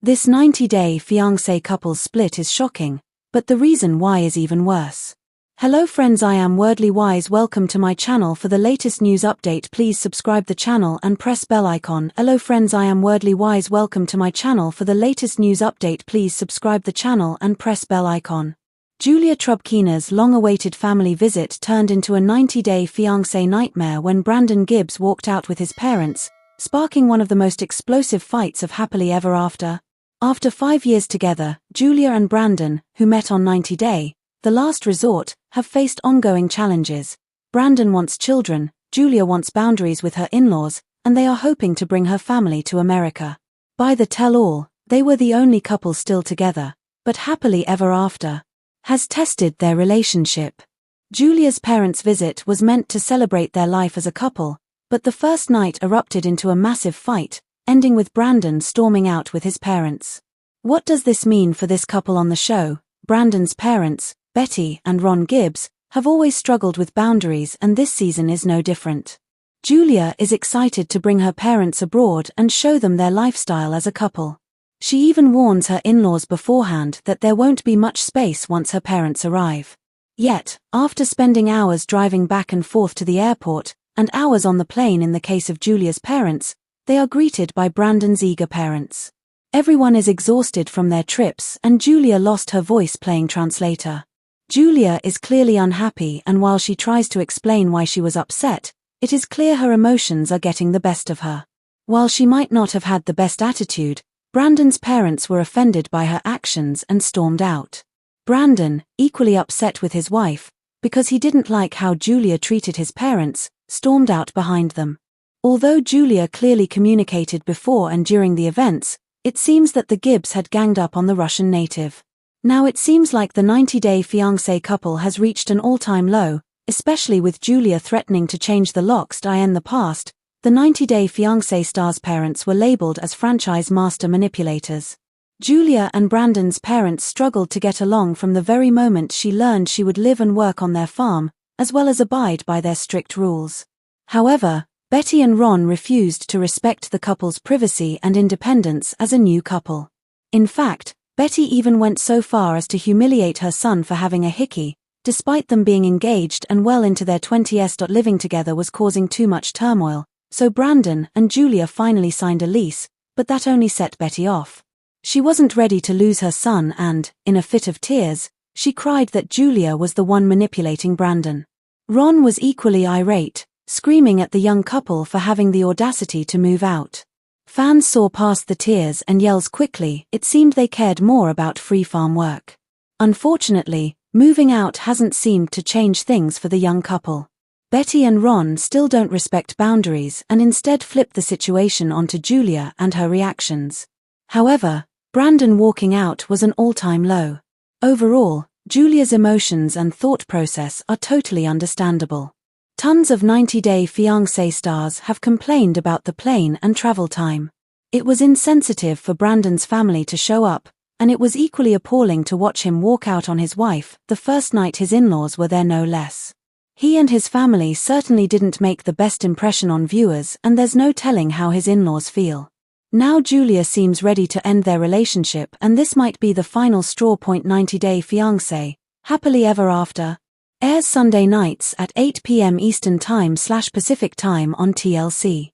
This 90-day fiancé couple's split is shocking, but the reason why is even worse. Hello friends, I am Wordly Wise. Welcome to my channel. For the latest news update, please subscribe the channel and press bell icon. Hello friends, I am Wordly Wise. Welcome to my channel. For the latest news update, please subscribe the channel and press bell icon. Julia Trubkina's long-awaited family visit turned into a 90-day fiancé nightmare when Brandon Gibbs walked out with his parents, sparking one of the most explosive fights of Happily Ever After. After 5 years together, Julia and Brandon, who met on 90 Day, the last resort, have faced ongoing challenges. Brandon wants children, Julia wants boundaries with her in-laws, and they are hoping to bring her family to America. By the tell-all, they were the only couple still together, but Happily Ever After has tested their relationship. Julia's parents' visit was meant to celebrate their life as a couple, but the first night erupted into a massive fight, ending with Brandon storming out with his parents. What does this mean for this couple on the show? Brandon's parents, Betty and Ron Gibbs, have always struggled with boundaries, and this season is no different. Julia is excited to bring her parents abroad and show them their lifestyle as a couple. She even warns her in-laws beforehand that there won't be much space once her parents arrive. Yet, after spending hours driving back and forth to the airport, and hours on the plane in the case of Julia's parents, they are greeted by Brandon's eager parents. Everyone is exhausted from their trips, and Julia lost her voice playing translator. Julia is clearly unhappy, and while she tries to explain why she was upset, it is clear her emotions are getting the best of her. While she might not have had the best attitude, Brandon's parents were offended by her actions and stormed out. Brandon, equally upset with his wife, because he didn't like how Julia treated his parents, stormed out behind them. Although Julia clearly communicated before and during the events, it seems that the Gibbs had ganged up on the Russian native. Now it seems like the 90-day fiancé couple has reached an all-time low, especially with Julia threatening to change the locks in the past. The 90-day fiancé star's parents were labeled as franchise master manipulators. Julia and Brandon's parents struggled to get along from the very moment she learned she would live and work on their farm, as well as abide by their strict rules. However, Betty and Ron refused to respect the couple's privacy and independence as a new couple. In fact, Betty even went so far as to humiliate her son for having a hickey, despite them being engaged and well into their 20s. Living together was causing too much turmoil, so Brandon and Julia finally signed a lease, but that only set Betty off. She wasn't ready to lose her son and, in a fit of tears, she cried that Julia was the one manipulating Brandon. Ron was equally irate, screaming at the young couple for having the audacity to move out. Fans saw past the tears and yells quickly. It seemed they cared more about free farm work. Unfortunately, moving out hasn't seemed to change things for the young couple. Betty and Ron still don't respect boundaries and instead flip the situation onto Julia and her reactions. However, Brandon walking out was an all-time low. Overall, Julia's emotions and thought process are totally understandable. Tons of 90-day fiancé stars have complained about the plane and travel time. It was insensitive for Brandon's family to show up, and it was equally appalling to watch him walk out on his wife the first night his in-laws were there no less. He and his family certainly didn't make the best impression on viewers, and there's no telling how his in-laws feel. Now Julia seems ready to end their relationship, and this might be the final straw. 90-day fiancé, Happily Ever After, airs Sunday nights at 8 p.m. Eastern Time/Pacific Time on TLC.